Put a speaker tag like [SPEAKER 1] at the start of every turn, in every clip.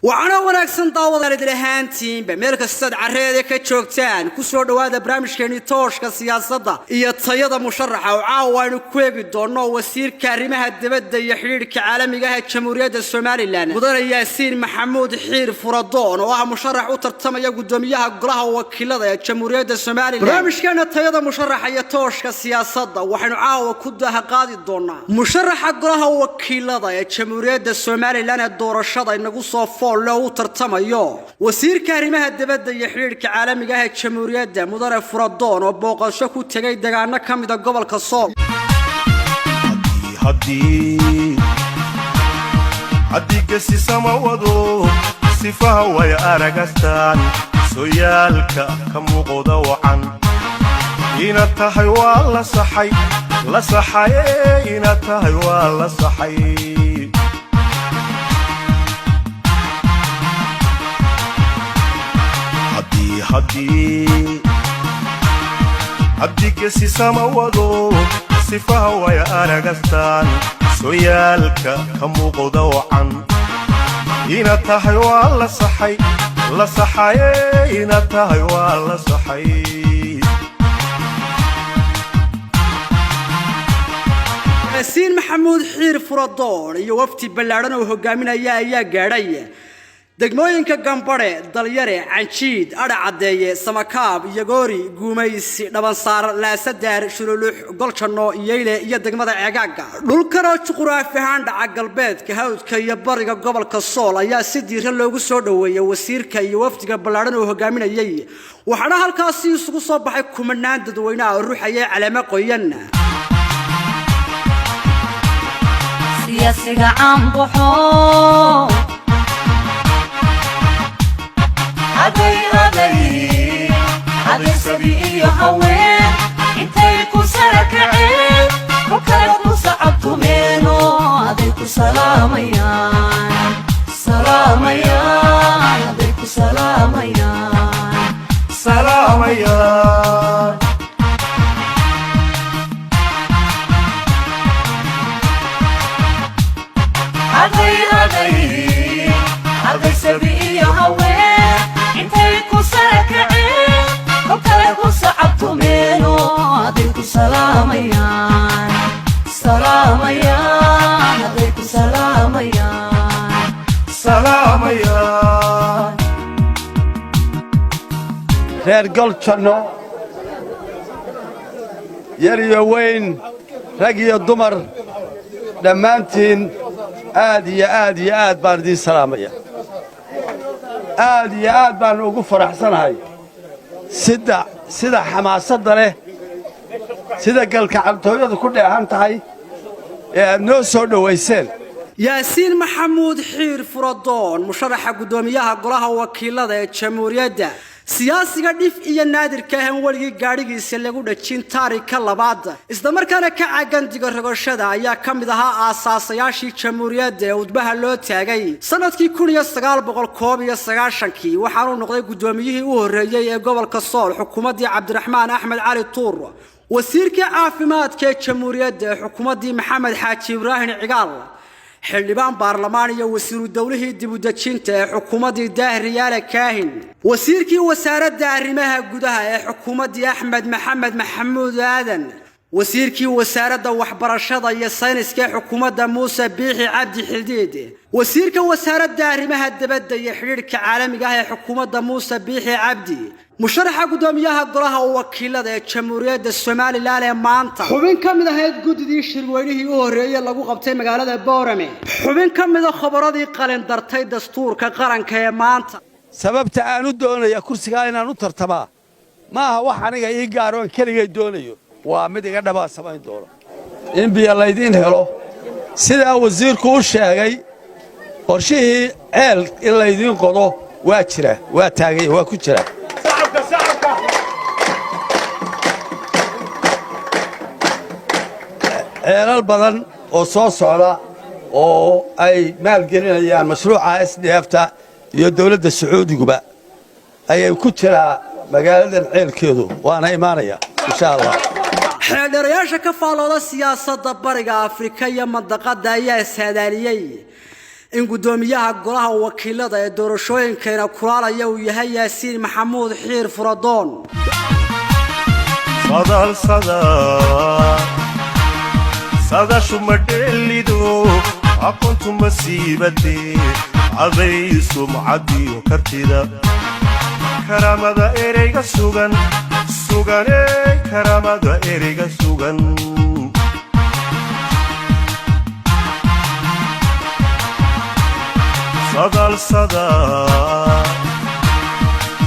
[SPEAKER 1] وعنا وناكسن داوض لدلهانتين بملك السد عريضة كتشوكتان كسور دوادة برامج كاني توشك السياسة إيا الطيادة مشرحة وعاوانو كويقي دونو وسير كاريمها الدبادة يحرير كعالمي قاها جمهورية السومالي لان مدار ياسين محمود حير فردون وها مشرح وترتمي قدوميها قلها وكيلة جمهورية السومالي لان برامج كانت الطيادة مشرحة إيا توشك السياسة وحنو عاو كدها قادي دونا مشرحة قلها وكيلة جمهورية السومالي لان الدور الشضا إنه صوفون لو ترتميو وسير كاريمها الدبادة يحرير كعالمي قاها جمهورية مدار فردون وبوقاشو ku tagay dagaano kamida gobolka Sool
[SPEAKER 2] hadii gasi samawado sifaha way aragastaan sooyaalka ka muuqda wacan ina tahay waa la saxay ina tahay waa la saxay hadii gasi samawado sifaha way aragastaan sooyaalka ka muuqda wacan ina tahay waa la saxay ina tahay waa la saxay
[SPEAKER 1] ياسين محمود حير فردون iyo wafti ballaaran oo hogaaminaya ayaa gaadhay degmooyinka Gambare Dalyare Canjiid Adhacadeeye Samakaab Yagoori Guumaysi Dhabansaar Laasadar Shululux Golchano Yeyle iyo degmada Ceegaaga dhulkana juqraafi ahaan dhaca galbeedka hawdka iyo bariga gobolka Sool ayaa si diiran loogu soo dhaweeyay wasiirka iyo wafdiga ballaaran oo hogaaminayay waxaana halkaas isugu soo baxay kumanaan dadweynaha ruuxaya calaamo qoyan
[SPEAKER 3] siyaasiga aan baxo هذي سبي هوين انتي كسركعين وكلك مصعبت منو هذيك سلاميان هذيك سلاميان هذي سبي هوين انتي كسركعين وكلك مصعبت منو هذيك سلاميان هذيك سلاميان
[SPEAKER 4] reer Golchano yar iyo weyn rag iyo dumar dhammaantiin aad baan idin salaamaya aad baan ugu faraxsanahay sida xamaasadda leh sida galkacabtooyadu ku dheehan tahay ee aad noo soo dhawayseen
[SPEAKER 1] ياسين محمود حير فردون مشرح قدوميها قلها وكيلة الجمهورية سياسي قديف إيا نادر كاهن ولي قاريقي سيلقو دجين تاريكا لبعض إزدامركانا كعاقان ديقر رغوشادا ايا كامدها آساسياشي جمهورية ودبها اللو تاقاي سنادكي كونيا سغال بغل كوبيا سغاشانكي وحانو نقضي قدوميهي وهرية قبل كالصول حكومة عبد الرحمن أحمد علي طور وسيركي عافمات كي جمهورية حكومة محمد حاجي إبراهيم عقال حلبان برلمانية وزير الدولة دبودتشينتا حكومة داه ريال كاهن وزيركي وزارة arrimaha gudaha حكومة أحمد محمد محمود آدن وزيركي وزارة waxbarashada iyo sayniska حكومة موسى بيحي عبد حديد وزيركي وزارة arrimaha dibadda iyo xiriirka caalamiga ah حكومة موسى بيحي عبدي مشرح قدوميها قلها وكيلة جمهورية السوماليلاند ee maanta xubin kamid ahayd gudidii shirweynihii u horeeyay lagu qabtay magaalada Boorame xubin kamid ah khabaradii qalin dartay dastuurka qaranka ee maanta
[SPEAKER 4] sababta aan u doonayo kursiga inaan u tartamaa maaha wax aniga ii gaaro aan kaliya doonayo waa mid iga dhaba samayn doono in biyo laydin helo sida wasiirku u sheegay qorshihii ceel in laydin qodo waa jira waa taagay waa ku jira ceelal badan oo soo socda oo ay maalgelinayaan mashruuca SDF-ta iyo dawladda Sacuudiguba ayay ku jiraa magaaladan ceelkeedu waana imaanaya insha Allah
[SPEAKER 1] xeelarayaasha ka faalooda siyaasadda bariga Afrika iyo mandaqada ayaa saadaaliyay in gudoomiyaha golaha wakiilada ee doorashooyinkeena kulaalaya uu yahay Yaasiin Maxamuud Xiir Furadoon
[SPEAKER 2] sada shumadelido aqoontu masiibade aday sumcadiyo kartida karamada ereyga sugan karamada ereyga sugan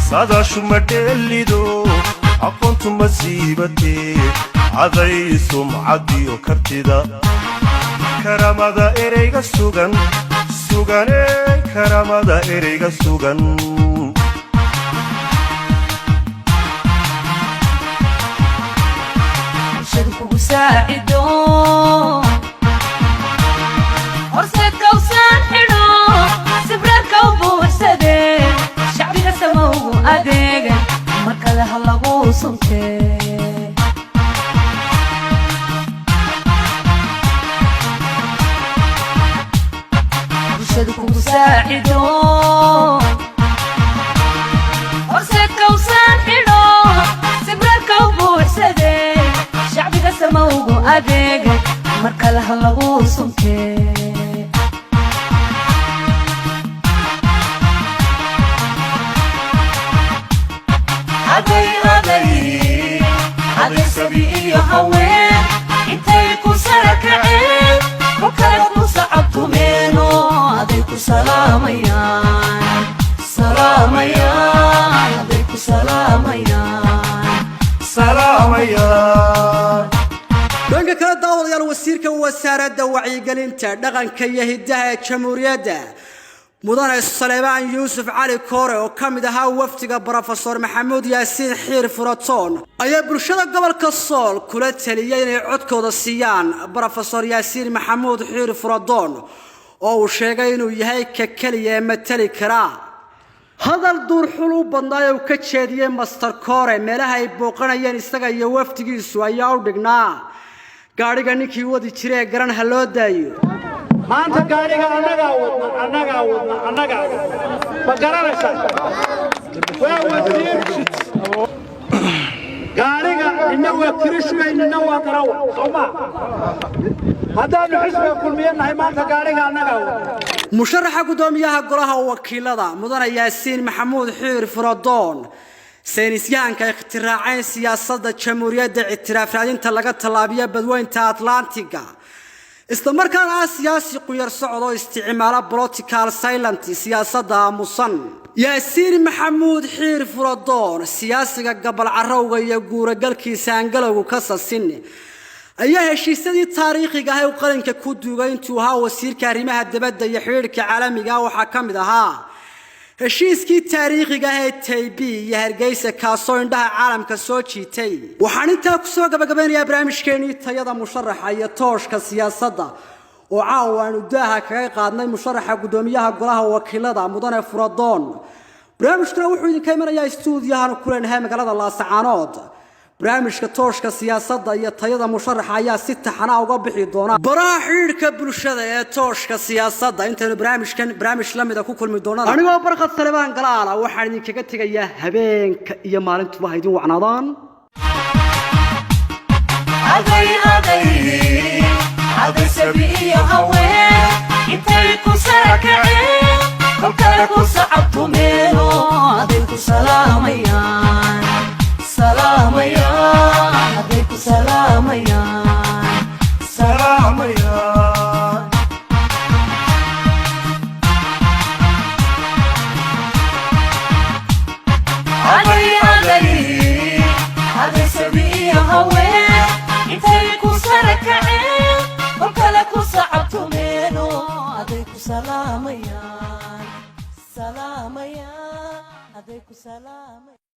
[SPEAKER 2] sada shumadelido aqoontu masiibade aday sumcadiyo kartida karamada ereyga sugan karamada ereyga sugan
[SPEAKER 3] شركو ساعدو horseedka u saan xidho sibrarka u buuxsadee shacbiga samowgu adeega markale ha lagu suntee bulshadu kugu saacido horseedka u saan xidho sibrarka u buuxsadee shacbiga samowgu adeega markale ha lagu suntee هذي سبيئي هوين انتي كو سركعين وكالك مصعبتو منو هذي كو سلاميان هذي كو سلاميان
[SPEAKER 1] dhanka kala daawadayaal wasiirka wasaaradda wacyigelinta dhaqanka iyo hidaha ee jamhuuriyadda mudane Saleebaan Yuusuf Cali Koore oo kamid ahaa waftiga Professor Maxamuud Yaasiin Xiir Furadoon ayaa bulshada gobolka Sool kula taliyay inay codkooda siiyaan Professor Yaasiin Maxamuud Xiir Furadoon oo uu sheegay inuu yahay ka kaliya matali kara hadal duur xul u badnaa oo ka jeediyay Master Koore meelaha ay booqanayeen isaga iyo waftigiisu ayaa u dhignaa gaariga ninkii wadi jiray garan ha loo daayo
[SPEAKER 5] maanta gaariga annaga ma garanaysaa waa wasiir gaariga inna waa kirishweynina waa garawa sooma haddaanu xisbiga kulmiyanahay maanta gaariga annaga
[SPEAKER 1] musharaxa gudoomiyaha golaha wakiilada mudane Yaasiin Maxamuud Xiir Furadoon saynisyahanka ikhtiraaceen siyaasadda jamhuuriyadda ictiraaf raadinta laga talaabiyo badweynta Atlantiga isla markaana siyaasi quyar socdo isticmaala political silent siyaasadda aamusan Yaasiin Maxamuud Xiir Furadoon siyaasiga gobol carowga iyo guuragalkiisa angalowga ka sasin ayaa heshiisyadii taariikhiga ah ee qaranka ku duugay intuu ahaa wasiirka arrimaha dibadda iyo xiriirka caalamiga waxaa ka mid ahaa heshiiskii taariikhiga ah ee Taybi iyo Hargeysa kaasoo indhaha caalamka soo jiitay waxaan intaa ku soo gabagabeynayaa barnaamijkeennii tayada musharaxa iyo tooshka siyaasadda oo caawaanu daaha kaga qaadnay musharaxa gudoomiyaha golaha wakiilada mudane Furadoon barnaamijkuna wuxuu idinka imanayaa stuudiyahan ku leenahay magaalada Laascaanood barnaamijka tooshka siyaasadda iyo tayada musharaxa ayaa si taxana uga bixi doona baraha xiriirka bulshada ee tooshka siyaasadda intaynu barnaamij la mid ah ku kulmi doonaan anigoo barqad Saleebaan Galaala waxaan idinkaga tegayaa habeenka iyo maalintuba idin wacnaadaan
[SPEAKER 3] هذي سبيئي هوين انتي كو سركعين وكالك مصعبتو منو هذي كو سلاميان هذي كو سلاميان هذي سبيئي هوين انتي كو سركعين وكالك مصعبتو منو هذي كو سلاميان هذي كو سلاميان